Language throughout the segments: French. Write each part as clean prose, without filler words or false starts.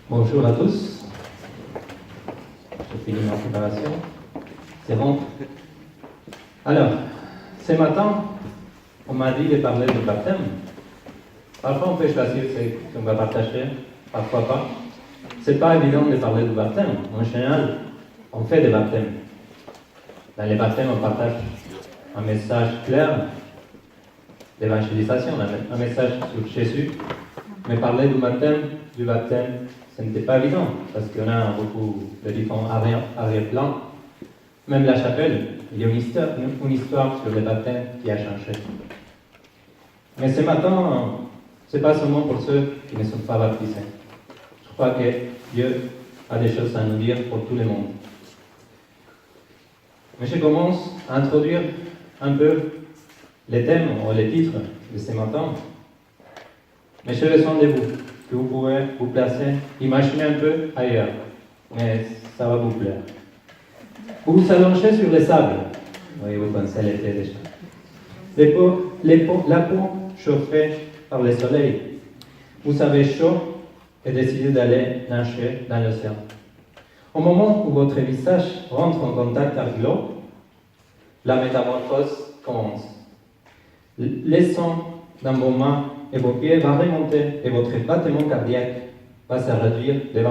Bonjour à tous. Je finis ma préparation. C'est bon. Alors, ce matin, on m'a dit de parler du baptême. Parfois, on peut choisir ce qu'on va partager, parfois pas. C'est pas évident de parler du baptême. En général, on fait des baptêmes. Dans les baptêmes, on partage un message clair d'évangélisation, un message sur Jésus. Mais parler du baptême, ce n'était pas évident, parce qu'on a beaucoup de différents arrière-plans. Même la chapelle, il y a une histoire sur le baptême qui a changé. Mais ce matin, ce n'est pas seulement pour ceux qui ne sont pas baptisés. Je crois que Dieu a des choses à nous dire pour tout le monde. Mais je commence à introduire un peu les thèmes ou les titres de ce matin. Mais j'ai besoin de vous, que vous pouvez vous placer, imaginez un peu ailleurs, mais ça va vous plaire. Vous vous allongez sur le sable, oui, vous pensez l'été déjà. La peau chauffée par le soleil. Vous avez chaud et décidez d'aller nager dans l'océan. Au moment où votre visage rentre en contact avec l'eau, la métamorphose commence. Le sang dans vos mains et vos pieds va remonter et votre battement cardiaque va se réduire de 25%.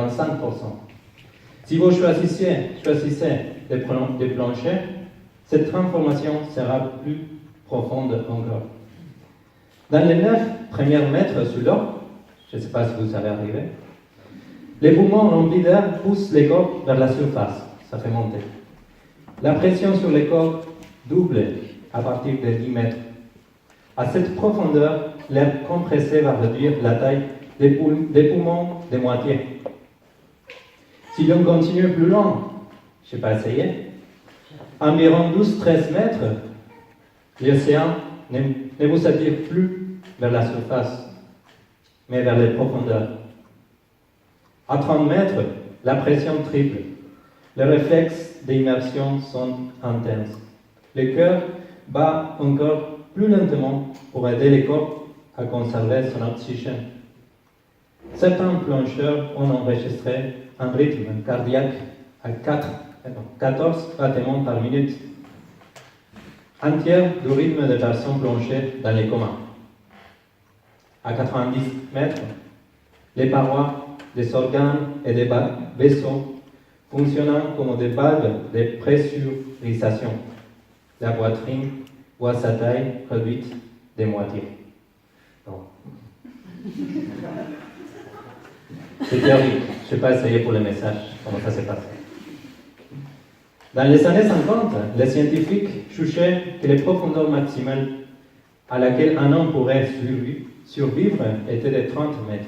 Si vous choisissez de plonger, cette transformation sera plus profonde encore. Dans les 9 premiers mètres sous l'eau, je ne sais pas si vous savez arriver, les poumons remplis d'air poussent les corps vers la surface, ça fait monter. La pression sur les corps double à partir de 10 mètres. À cette profondeur, l'air compressé va réduire la taille des poumons de moitié. Si l'on continue plus loin, je n'ai pas essayé, environ 12-13 mètres, l'océan ne vous attire plus vers la surface, mais vers les profondeurs. À 30 mètres, la pression triple. Les réflexes d'immersion sont intenses. Le cœur bat encore plus lentement pour aider le corps à conserver son oxygène. Certains plongeurs ont enregistré un rythme cardiaque à 14 battements par minute, un tiers du rythme des personnes plongées dans les comas. À 90 mètres, les parois des organes et des vaisseaux fonctionnant comme des valves de pressurisation. La poitrine voit sa taille réduite de moitié. Non. C'est théorique. Je n'ai pas essayé pour le message, comment ça s'est passé. Dans les années 50, les scientifiques jugeaient que les profondeurs maximales à laquelle un homme pourrait survivre étaient de 30 mètres.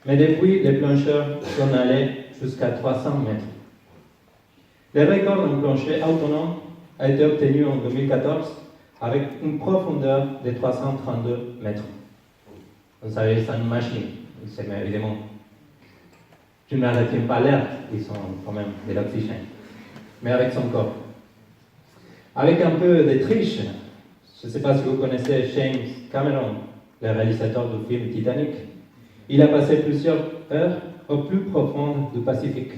Mais depuis, les plongeurs sont allés jusqu'à 300 mètres. Le record d'un plongée autonome a été obtenu en 2014 avec une profondeur de 332 mètres. Vous savez, c'est une machine, c'est évidemment. Tu ne retiens pas l'air, ils sont quand même de l'oxygène, mais avec son corps. Avec un peu de triche, je ne sais pas si vous connaissez James Cameron, le réalisateur du film Titanic. Il a passé plusieurs heures au plus profond du Pacifique.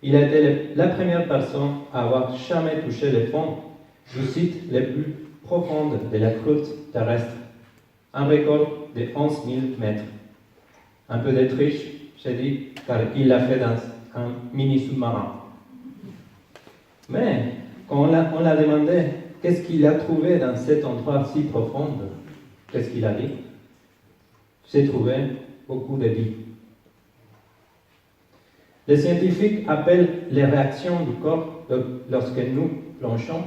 Il a été la première personne à avoir jamais touché le fond du site le plus profond de la croûte terrestre. Un record de 11 000 mètres. Un peu de triche, j'ai dit, car il l'a fait dans un mini sous-marin. Mais quand on l'a demandé qu'est-ce qu'il a trouvé dans cet endroit si profond, qu'est-ce qu'il a dit? J'ai trouvé beaucoup de vie. Les scientifiques appellent les réactions du corps lorsque nous plongeons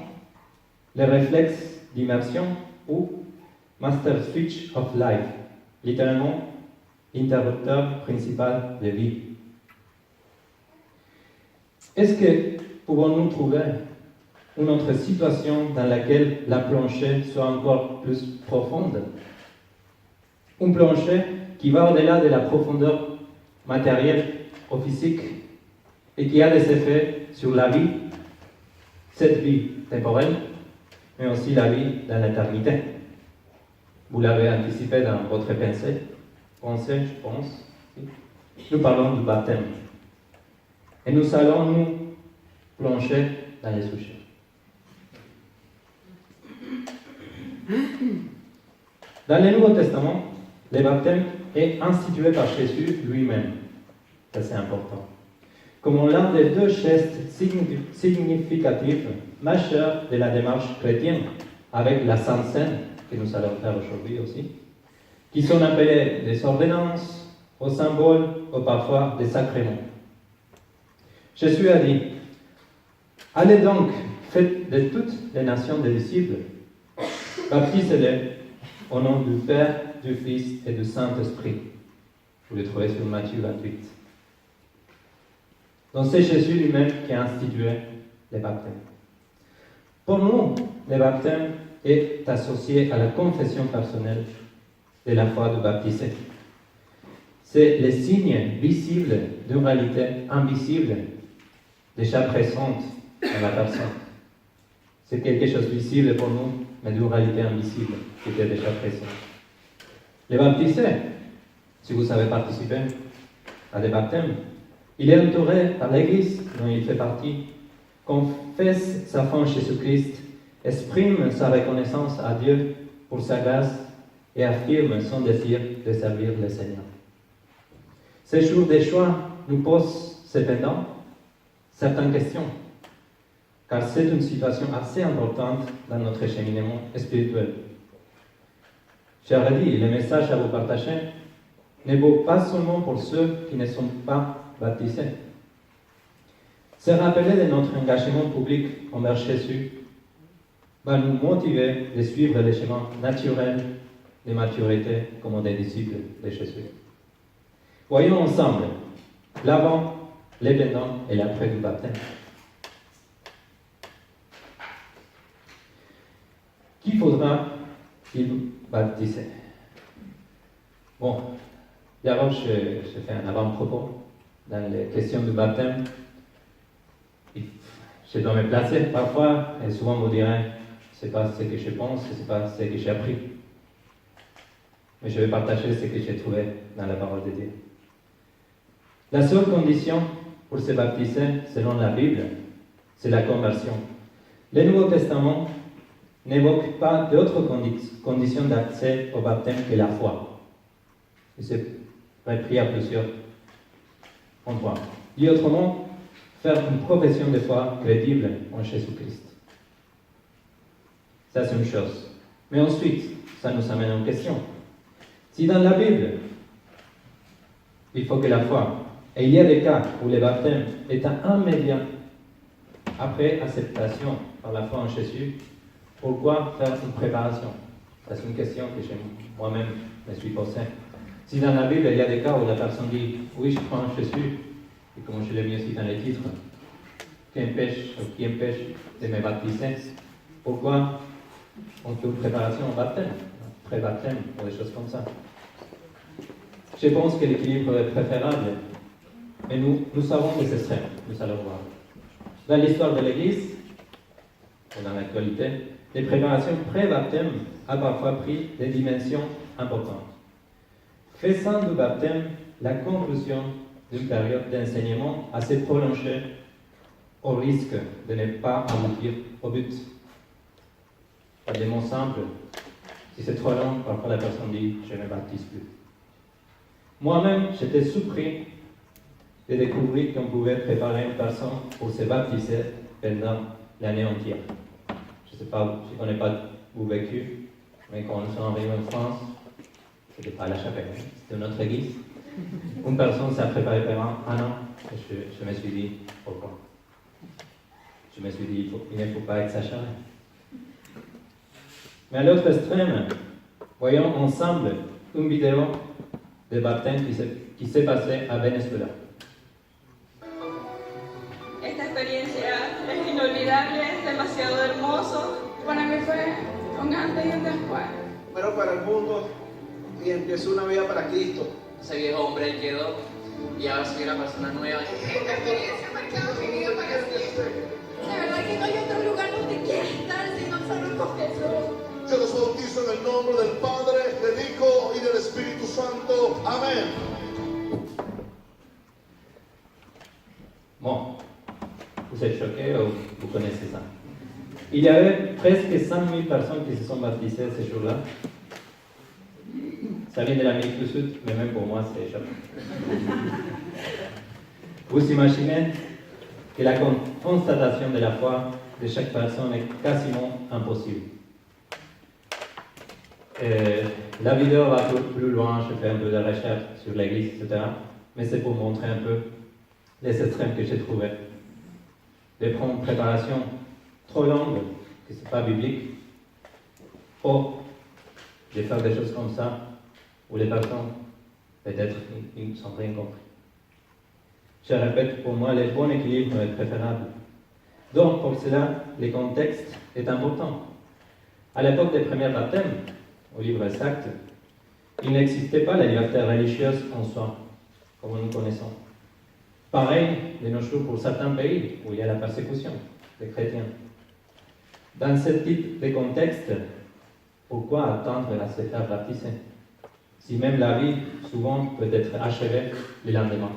les réflexes d'immersion ou Master Switch of Life, littéralement l'interrupteur principal de vie. Est-ce que pouvons-nous trouver une autre situation dans laquelle la plongée soit encore plus profonde? Une plongée qui va au-delà de la profondeur matérielle ou physique et qui a des effets sur la vie, cette vie temporelle, mais aussi la vie dans l'éternité. Vous l'avez anticipé dans votre pensée, je pense. nous parlons du baptême. Et nous allons nous plonger dans les sujets. Dans le Nouveau Testament, le baptême est institué par Jésus lui-même. Ça, c'est important. Comme l'un des deux gestes significatifs majeurs de la démarche chrétienne, avec la Sainte Seine, que nous allons faire aujourd'hui aussi, qui sont appelées des ordonnances, aux symboles, ou parfois des sacrements. Jésus a dit, « Allez donc, faites de toutes les nations des disciples, baptisez-les au nom du Père, du Fils et du Saint-Esprit. » Vous le trouvez sur Matthieu 28. Donc c'est Jésus lui-même qui a institué le baptême. Pour nous, le baptême est associé à la confession personnelle de la foi du baptisé. C'est le signe visible d'une réalité invisible déjà présente dans la personne. C'est quelque chose de visible pour nous, mais d'une réalité invisible qui était déjà présente. Le baptisé, si vous avez participé à des baptêmes, il est entouré par l'Église dont il fait partie, confesse sa foi en Jésus-Christ, exprime sa reconnaissance à Dieu pour sa grâce et affirme son désir de servir le Seigneur. Ce jour de choix nous pose cependant certaines questions, car c'est une situation assez importante dans notre cheminement spirituel. J'aurais dit, le message à vous partager ne vaut pas seulement pour ceux qui ne sont pas baptisés. Se rappeler de notre engagement public envers Jésus va nous motiver de suivre le chemin naturel de maturité comme des disciples de Jésus. Voyons ensemble l'avant, le pendant et l'après du baptême. Qui faudra-t-il baptiser? Bon, d'abord, je fais un avant-propos dans les questions du baptême. Je dois me placer parfois, et souvent vous direz, ce n'est pas ce que je pense, ce n'est pas ce que j'ai appris. Mais je vais partager ce que j'ai trouvé dans la parole de Dieu. La seule condition pour se baptiser, selon la Bible, c'est la conversion. Le Nouveau Testament n'évoque pas d'autres conditions d'accès au baptême que la foi. Et c'est repris à plusieurs endroits. Dit autrement, faire une profession de foi crédible en Jésus-Christ. Ça, c'est une chose. Mais ensuite, ça nous amène à une question. Si dans la Bible, il faut que la foi, et il y a des cas où le baptême est un média après acceptation par la foi en Jésus, pourquoi faire une préparation? C'est une question que moi-même me suis posée. Si dans la Bible, il y a des cas où la personne dit « Oui, je crois en Jésus », et comme je l'ai mis aussi dans les titres, « Qui empêche de me baptiser ?» Pourquoi on fait une préparation au baptême, pré-baptême, ou des choses comme ça? Je pense que l'équilibre est préférable, mais nous savons des extrêmes, nous allons voir. Dans l'histoire de l'Église, ou dans l'actualité, les préparations pré-baptême ont parfois pris des dimensions importantes, faisant du baptême la conclusion d'une période d'enseignement assez prolongée au risque de ne pas aboutir au but. Par des mots simples, si c'est trop long, parfois la personne dit « je ne me baptise plus ». Moi-même, j'étais surpris de découvrir qu'on pouvait préparer une personne pour se baptiser pendant l'année entière. Je ne sais pas, je ne connais pas où vécu, mais quand nous sommes arrivés en France, ce n'était pas à la chapelle, c'était notre église. Une personne s'est préparée pendant un an, et je me suis dit, pourquoi? Je me suis dit, il ne faut pas exagérer. Mais à l'autre extrême, voyons ensemble une vidéo de baptême qui s'est passée à Venezuela. Esta experiencia es inolvidable, es demasiado hermoso. Para mí fue un antes y un después. Pero para el mundo y empezó una vida para Cristo. Ese viejo hombre quedó y ahora soy una persona nueva. Esta experiencia ha marcado mi vida para siempre. De verdad que no hay otro lugar donde quiera estar sino solo con Jesús. Yo los bautizo en el nombre del Padre, del Hijo y del Espíritu Santo. Amén. Bon, vous êtes choqués ou vous connaissez ça. Il y avait presque 100 000 personnes qui se sont baptisées ce jour-là. Ça vient de l'Amérique du Sud, mais même pour moi, c'est choquant. Vous imaginez que la constatation de la foi de chaque personne est quasiment impossible. La vidéo va plus loin, je fais un peu de recherche sur l'Église, etc. Mais c'est pour montrer un peu les extrêmes que j'ai trouvés. De prendre une préparation trop longue, que ce n'est pas biblique, ou de faire des choses comme ça, où les personnes, peut-être, ils ne sont rien compris. Je répète, pour moi, le bon équilibre est préférable. Donc, pour cela, le contexte est important. À l'époque des premiers baptêmes, au livre des Actes, il n'existait pas la liberté religieuse en soi, comme nous connaissons. Pareil de nos jours pour certains pays où il y a la persécution des chrétiens. Dans ce type de contexte, pourquoi attendre à se faire baptiser, si même la vie, souvent, peut être achevée le lendemain?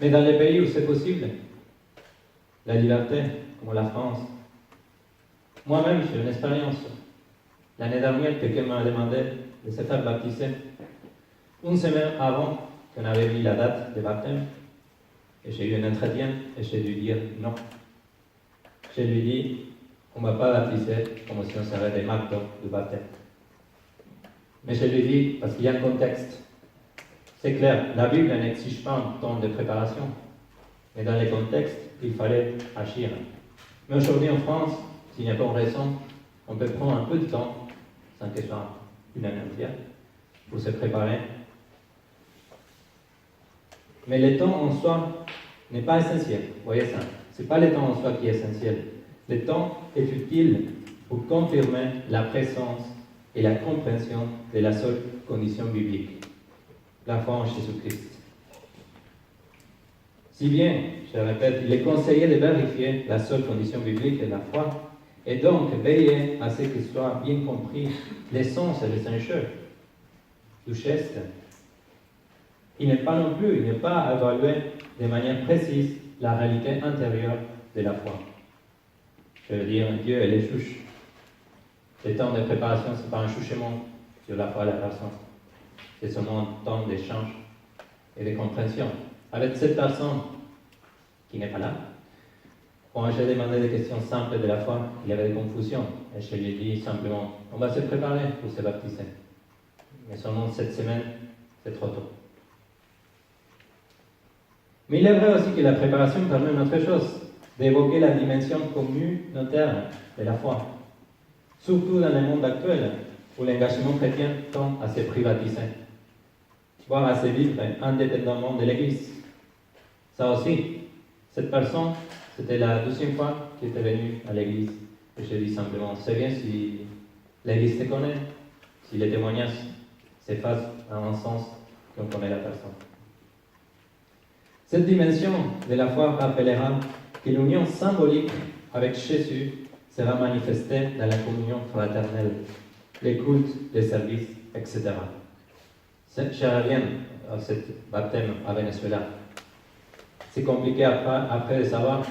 Mais dans les pays où c'est possible, la liberté, comme la France, moi-même, j'ai une expérience. L'année dernière, quelqu'un m'a demandé de se faire baptiser. Une semaine avant qu'on avait mis la date de baptême, et j'ai eu un entretien, et j'ai dû dire non. Je lui ai dit, on ne va pas baptiser comme si on serait des marques de baptême. Mais je lui ai dit, parce qu'il y a un contexte. C'est clair, la Bible n'exige pas un temps de préparation, mais dans les contextes, il fallait agir. Mais aujourd'hui en France, s'il n'y a pas de raison, on peut prendre un peu de temps, sans que ce soit une année entière, pour se préparer. Mais le temps en soi n'est pas essentiel. Vous voyez ça? Ce n'est pas le temps en soi qui est essentiel. Le temps est utile pour confirmer la présence et la compréhension de la seule condition biblique, la foi en Jésus-Christ. Si bien, je répète, il est conseillé de vérifier la seule condition biblique de la foi, et donc veiller à ce que soit bien compris l'essence et les enjeux du geste. Il n'est pas non plus, il n'est pas à évaluer de manière précise la réalité intérieure de la foi. Je veux dire, Dieu est le juge. Le temps de préparation, ce n'est pas un jugement sur la foi de la personne. C'est seulement un temps d'échange et de compréhension. Avec cette personne qui n'est pas là, quand j'ai demandé des questions simples de la foi, il y avait des confusions. Et je lui ai dit simplement, on va se préparer pour se baptiser. Mais seulement cette semaine, c'est trop tôt. Mais il est vrai aussi que la préparation permet une autre chose, d'évoquer la dimension communautaire de la foi. Surtout dans le monde actuel, où l'engagement chrétien tend à se privatiser, voire à se vivre indépendamment de l'Église. Ça aussi, cette personne, c'était la deuxième fois qu'il était venu à l'Église. Et je dis simplement, c'est bien si l'Église te connaît, si les témoignages s'effacent en un sens qu'on connaît la personne. Cette dimension de la foi rappellera que l'union symbolique avec Jésus sera manifestée dans la communion fraternelle, les cultes, les services, etc. Je reviens à ce baptême à Venezuela. C'est compliqué après de savoir.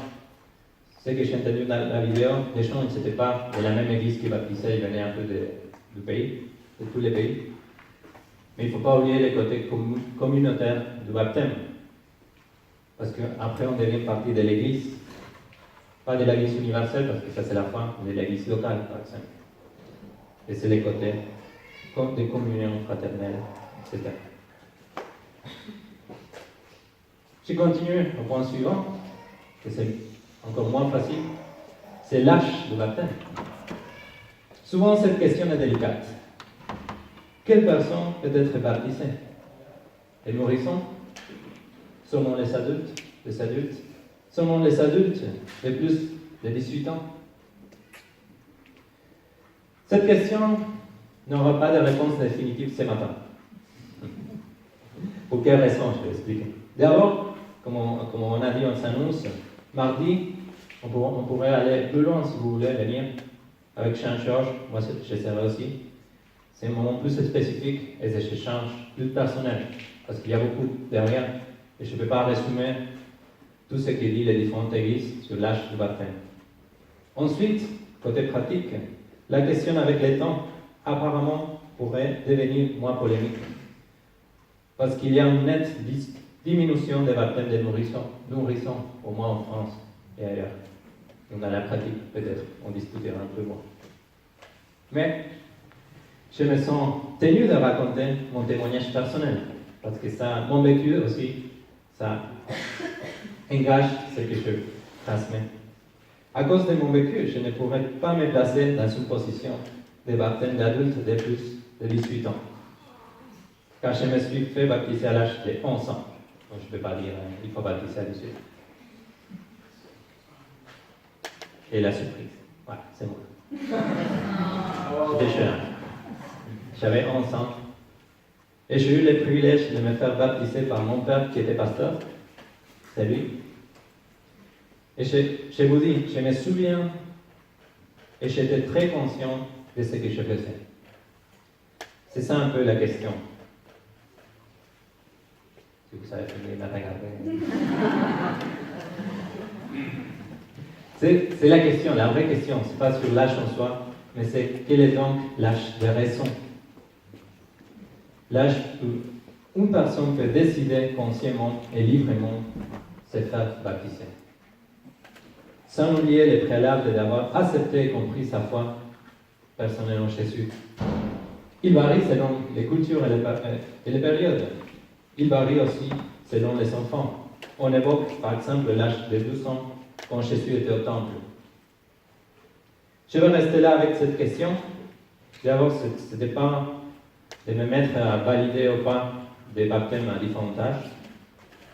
Ce que j'ai entendu dans la vidéo, les gens n'étaient pas de la même église qui baptisaient, ils venaient un peu du pays, de tous les pays. Mais il ne faut pas oublier le côté communautaire du baptême. Parce qu'après, on devient partie de l'église, pas de l'église universelle, parce que ça c'est la fin, mais de l'église locale, par exemple. Et c'est les côtés de communion fraternelle, etc. Je continue au point suivant, que c'est encore moins facile, c'est l'âge du baptême. Souvent, cette question est délicate. Quelle personne peut être baptisée? Les nourrissons? Seulement les adultes? Seulement les adultes de plus de 18 ans? Cette question n'aura pas de réponse définitive ce matin. Pour quelle raison? Je vais expliquer. D'abord, comme on a dit, on s'annonce, mardi, on pourrait aller plus loin si vous voulez venir avec Saint-Georges. Moi, je serai aussi. C'est un moment plus spécifique et des échanges plus personnels. Parce qu'il y a beaucoup derrière et je ne peux pas résumer tout ce que dit les différentes églises sur l'âge du baptême. Ensuite, côté pratique, la question avec le temps, apparemment, pourrait devenir moins polémique. Parce qu'il y a une nette diminution des baptêmes de nourrissons, au moins en France et ailleurs. Donc dans la pratique, peut-être, on discutera un peu moins. Mais je me sens tenu de raconter mon témoignage personnel, parce que ça, mon vécu aussi, ça engage ce que je transmets. À cause de mon vécu, je ne pourrais pas me placer dans une position de baptême d'adulte de plus de 18 ans. Car je me suis fait baptiser à l'âge de 11 ans. Donc je ne peux pas dire il faut baptiser à 18. Et la surprise. Voilà, c'est moi. J'étais jeune. J'avais 11 ans. Et j'ai eu le privilège de me faire baptiser par mon père qui était pasteur. C'est lui. Et je vous dis, je me souviens et j'étais très conscient de ce que je faisais. C'est ça un peu la question. Si vous savez la regarder. C'est la question, la vraie question. Ce n'est pas sur l'âge en soi, mais c'est quel est donc l'âge de raison. L'âge où une personne peut décider consciemment et librement se faire baptiser. Sans oublier les préalables d'avoir accepté et compris sa foi personnelle en Jésus. Il varie selon les cultures et les périodes. Il varie aussi selon les enfants. On évoque par exemple l'âge de 12 ans quand Jésus était au temple. Je vais rester là avec cette question. D'abord, ce n'était pas de me mettre à valider ou pas des baptêmes à différents âges.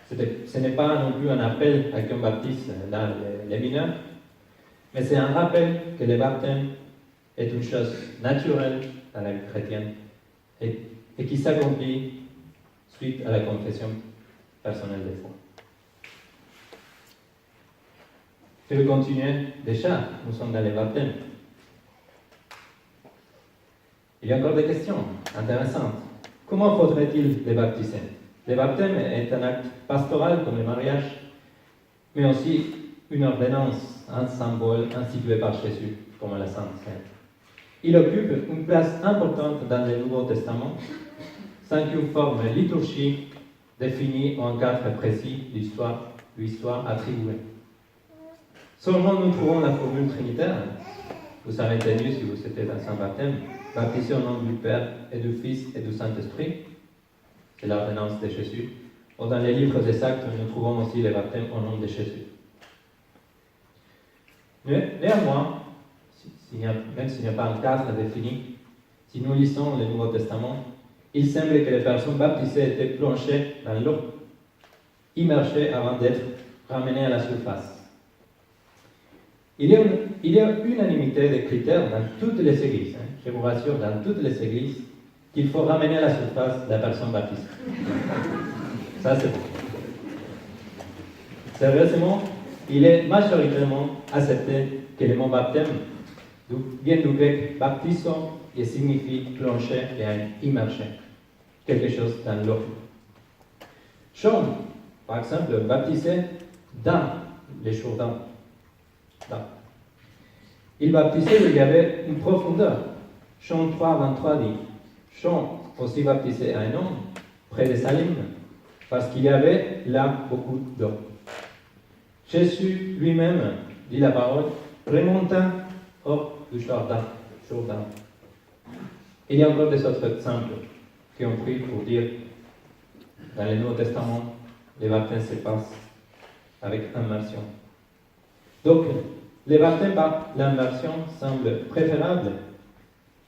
Ce n'est pas non plus un appel à qu'on baptise dans les mineurs, mais c'est un rappel que le baptême est une chose naturelle dans la vie chrétienne et qui s'accomplit suite à la confession personnelle de foi. Je vais continuer. Déjà, nous sommes dans les baptêmes. Il y a encore des questions intéressantes. Comment faudrait-il les baptiser? Le baptême est un acte pastoral comme le mariage, mais aussi une ordonnance, un symbole institué par Jésus, comme la Sainte Seine. Il occupe une place importante dans le Nouveau Testament, sans qu'une forme liturgique définie ou un cadre précis lui soit attribuée. Seulement nous trouvons la formule trinitaire. Vous avez entendu si vous étiez dans un baptême, baptisé au nom du Père et du Fils et du Saint-Esprit. C'est l'ordonnance de Jésus. Ou dans les livres des Actes, nous trouvons aussi le baptême au nom de Jésus. Néanmoins, même s'il n'y a pas un cadre défini, si nous lisons le Nouveau Testament, il semble que les personnes baptisées étaient plongées dans l'eau, immergées avant d'être ramenées à la surface. Il y a unanimité de critères dans toutes les églises, je vous rassure, dans toutes les églises, qu'il faut ramener à la surface la personne baptisée. Ça, c'est bon. Sérieusement, il est majoritairement accepté que le mot baptême vient du grec baptizo et signifie plonger et immerger quelque chose dans l'eau. Jean, par exemple, baptisé dans les Jourdains. Il baptisait où il y avait une profondeur. Jean 3, 23 dit Jean aussi baptisait un homme près de Salim, parce qu'il y avait là beaucoup d'eau. Jésus lui-même, dit la parole, remonta hors du Jourdain. Il y a encore des autres exemples qui ont pris pour dire dans le Nouveau Testament, les baptêmes se passent avec immersion. Donc, le baptême par l'immersion semble préférable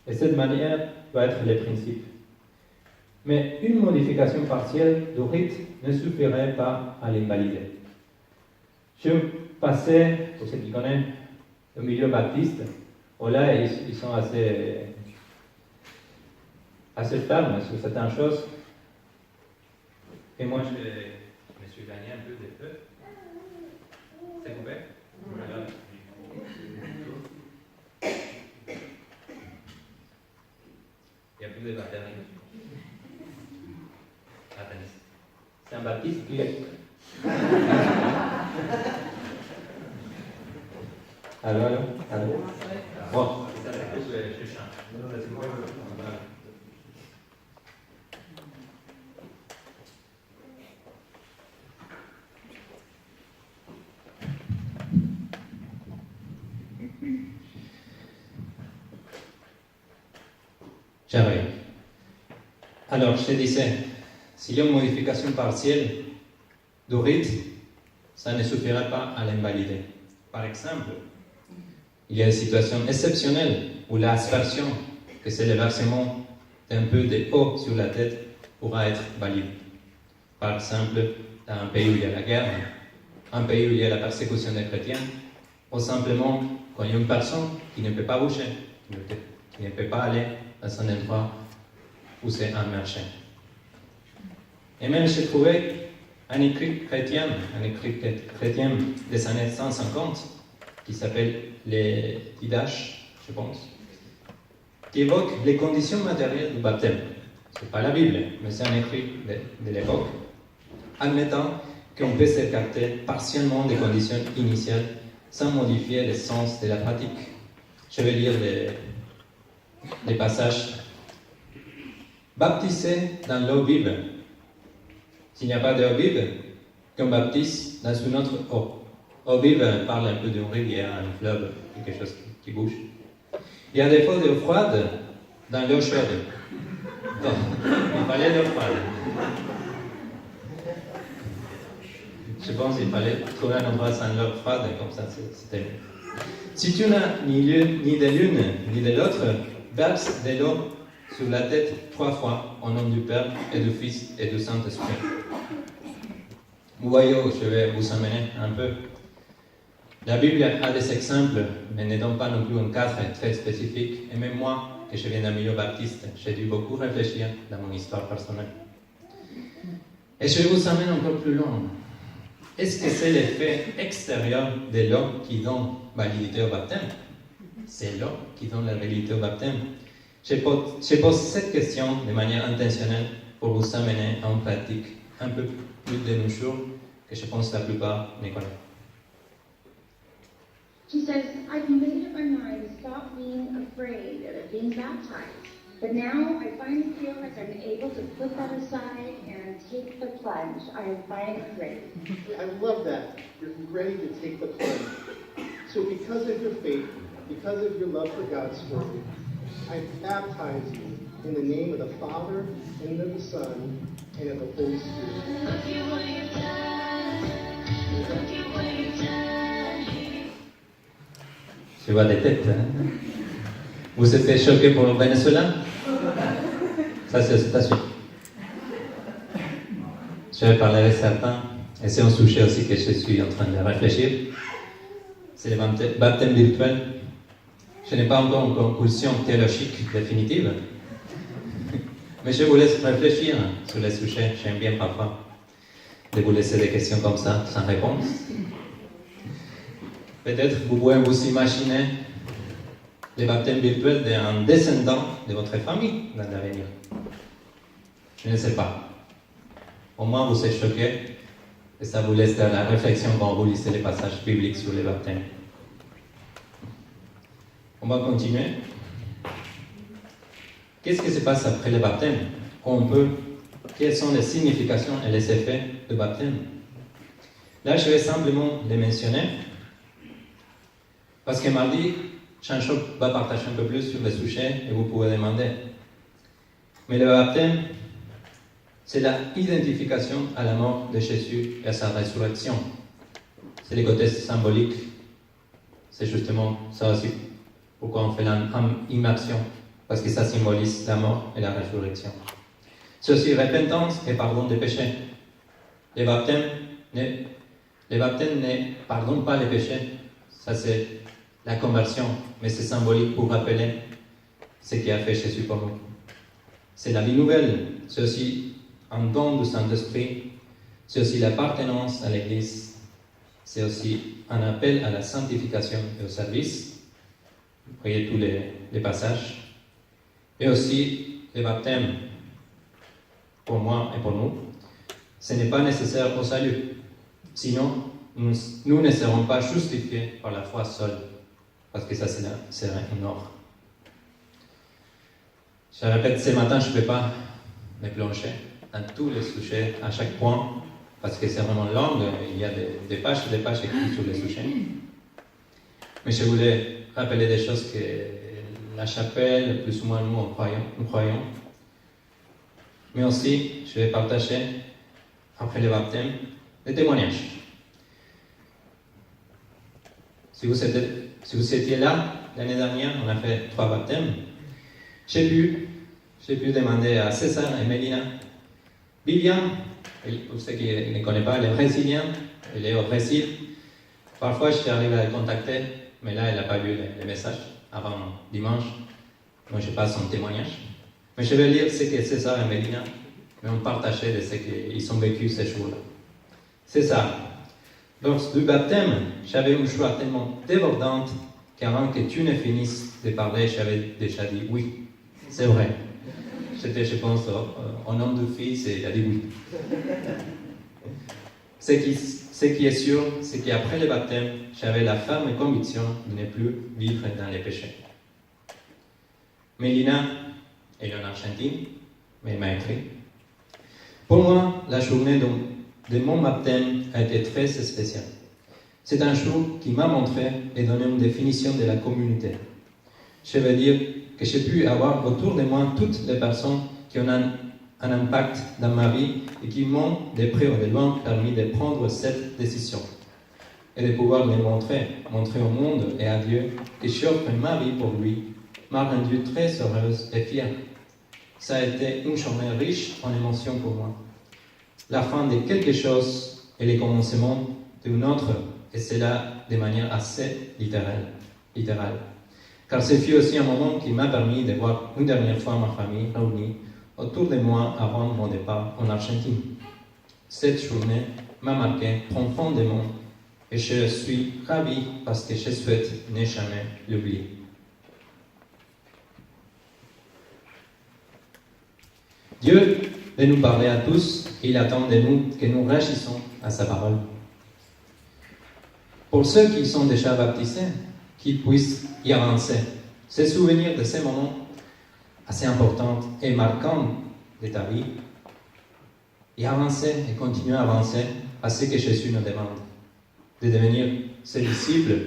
et cette manière doit être le principe. Mais une modification partielle du rite ne suffirait pas à l'invalider. Je passais, pour ceux qui connaissent, le milieu baptiste, où là, ils sont assez fermes sur certaines choses. Et moi, je me suis gagné un peu de feu. C'est coupé? Voilà. Il n'y a plus de batterie. Attendez. C'est un baptiste grec. Allô. Bon. J'arrive. Alors, je te disais, s'il y a une modification partielle du rite, ça ne suffira pas à l'invalider. Par exemple, il y a des situations exceptionnelles où l'aspersion, que c'est le versement d'un peu d'eau sur la tête, pourra être valide. Par exemple, dans un pays où il y a la guerre, un pays où il y a la persécution des chrétiens, ou simplement quand il y a une personne qui ne peut pas bouger, qui ne peut pas aller dans un endroit où c'est un marché. Et même j'ai trouvé un écrit chrétien des années 150, qui s'appelle les Didache, je pense, qui évoque les conditions matérielles du baptême. Ce n'est pas la Bible, mais c'est un écrit de l'époque, admettant qu'on peut s'écarter partiellement des conditions initiales sans modifier le sens de la pratique. Je vais lire les passages. Baptiser dans l'eau vive. S'il n'y a pas d'eau vive, qu'on baptise dans une autre eau. Eau vive parle un peu d'une rivière, un fleuve, quelque chose qui bouge. Il y a des fois d'eau froide dans l'eau chaude. Donc, il fallait l'eau froide. Je pense qu'il fallait trouver un endroit sans l'eau froide, comme ça c'était mieux. Si tu n'as ni l'une, ni de l'une, ni de l'autre, verse de l'eau sur la tête 3 fois, au nom du Père et du Fils et du Saint-Esprit. Vous voyez où je vais vous amener un peu. La Bible a des exemples, mais ne donne pas non plus un cadre très spécifique. Et même moi, que je viens d'un milieu baptiste, j'ai dû beaucoup réfléchir dans mon histoire personnelle. Et je vais vous amener encore plus loin. Est-ce que c'est l'effet extérieur de l'eau qui donne validité au baptême? C'est l'eau qui donne la validité au baptême. Je pose cette question de manière intentionnelle pour vous amener à une pratique un peu plus de nos jours que je pense que la plupart ne connaissent. She says, I've made up my mind to stop being afraid of being baptized. But now I finally feel like I'm able to put that aside and take the plunge. I am finally ready. I love that. You're ready to take the plunge. So because of your faith, because of your love for God's Word, I baptize you in the name of the Father, and of the Son, and of the Holy Spirit. Je vois des têtes. Hein? Vous êtes choqués pour le Venezuela? Ça, c'est aux États-Unis. Je vais parler avec certains, et c'est un sujet aussi que je suis en train de réfléchir. C'est le baptême virtuel. Je n'ai pas encore une conclusion théologique définitive, mais je vous laisse réfléchir sur le sujet. J'aime bien parfois de vous laisser des questions comme ça, sans réponse. Peut-être vous pouvez vous imaginer le baptême virtuel d'un descendant de votre famille dans l'avenir. Je ne sais pas. Au moins vous êtes choqués et ça vous laisse dans la réflexion quand vous lisez les passages bibliques sur le baptême. On va continuer. Qu'est-ce qui se passe après le baptême? Quelles sont les significations et les effets du baptême? Là, je vais simplement les mentionner. Parce que mardi, Jean-Choc va partager un peu plus sur le sujet et vous pouvez demander. Mais le baptême, c'est la identification à la mort de Jésus et à sa résurrection. C'est le côté symbolique. C'est justement ça aussi pourquoi on fait l'immersion, parce que ça symbolise la mort et la résurrection. C'est aussi repentance et pardon des péchés. Le baptême ne pardonne pas les péchés. Ça, c'est la conversion, mais c'est symbolique pour rappeler ce qu'a fait Jésus pour nous. C'est la vie nouvelle, c'est aussi un don du Saint-Esprit, c'est aussi l'appartenance à l'Église, c'est aussi un appel à la sanctification et au service. Vous voyez tous les passages. Et aussi le baptême, pour moi et pour nous, ce n'est pas nécessaire au salut. Sinon, nous ne serons pas justifiés par la foi seule, parce que ça serait une ordre. Je répète, ce matin, je ne peux pas me plonger dans tous les sujets à chaque point, parce que c'est vraiment long, il y a des pages et des pages écrites sur les sujets. Mais je voulais rappeler des choses que la chapelle, plus ou moins nous croyons. Mais aussi, je vais partager, après le baptême, des témoignages. Si vous étiez là, l'année dernière, on a fait 3 baptêmes. J'ai pu demander à César et Mélina. Vivian, pour ceux qui ne connaissent pas, elle est brésilienne, elle est au Brésil. Parfois, je suis arrivé à la contacter, mais là, elle n'a pas lu les messages avant dimanche. Moi, je passe son témoignage. Mais je vais lire ce que César et Mélina m'ont partagé de ce qu'ils ont vécu ces jours-là. César, lors du baptême, j'avais une joie tellement débordante qu'avant que tu ne finisses de parler, j'avais déjà dit oui. C'est vrai. J'étais, je pense, au nom du Fils et il a dit oui. Ce qui est sûr, c'est qu'après le baptême, j'avais la ferme conviction de ne plus vivre dans les péchés. Mélina, elle est en Argentine, mais elle m'a écrit. Pour moi, la journée de mon baptême a été très spéciale. C'est un jour qui m'a montré et donné une définition de la communauté. Je veux dire que j'ai pu avoir autour de moi toutes les personnes qui ont un impact dans ma vie et qui m'ont, de près ou de loin, permis de prendre cette décision. Et de pouvoir les montrer au monde et à Dieu que j'offre ma vie pour lui, m'a rendue très heureuse et fière. Ça a été une journée riche en émotions pour moi. La fin de quelque chose et le commencement d'une autre, et cela de manière assez littérale. Car ce fut aussi un moment qui m'a permis de voir une dernière fois ma famille réunie autour de moi avant mon départ en Argentine. Cette journée m'a marqué profondément et je suis ravi parce que je souhaite ne jamais l'oublier. Dieu veut nous parler à tous et il attend de nous que nous réagissons à sa parole. Pour ceux qui sont déjà baptisés, qu'ils puissent y avancer, se souvenir de ces moments assez importants et marquants de ta vie, et avancer et continuer à avancer à ce que Jésus nous demande, de devenir ses disciples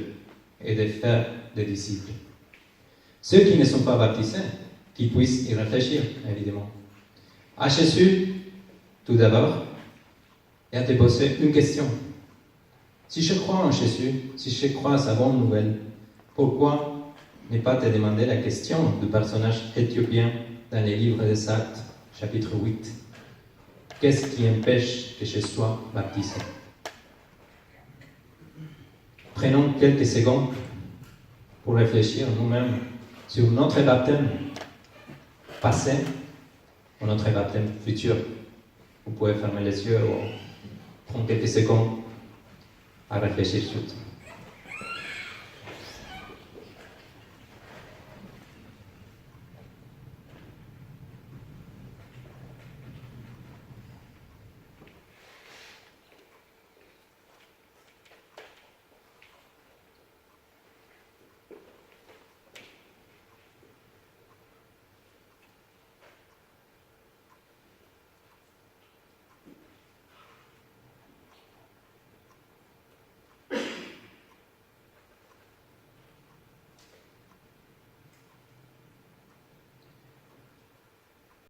et de faire des disciples. Ceux qui ne sont pas baptisés, qu'ils puissent y réfléchir, évidemment. À Jésus, tout d'abord, et à te poser une question. Si je crois en Jésus, si je crois à sa bonne nouvelle, pourquoi ne pas te demander la question du personnage éthiopien dans les livres des Actes, chapitre 8? Qu'est-ce qui empêche que je sois baptisé? Prenons quelques secondes pour réfléchir nous-mêmes sur notre baptême passé ou notre baptême futur. Vous pouvez fermer les yeux ou prendre quelques secondes à réfléchir sur ça.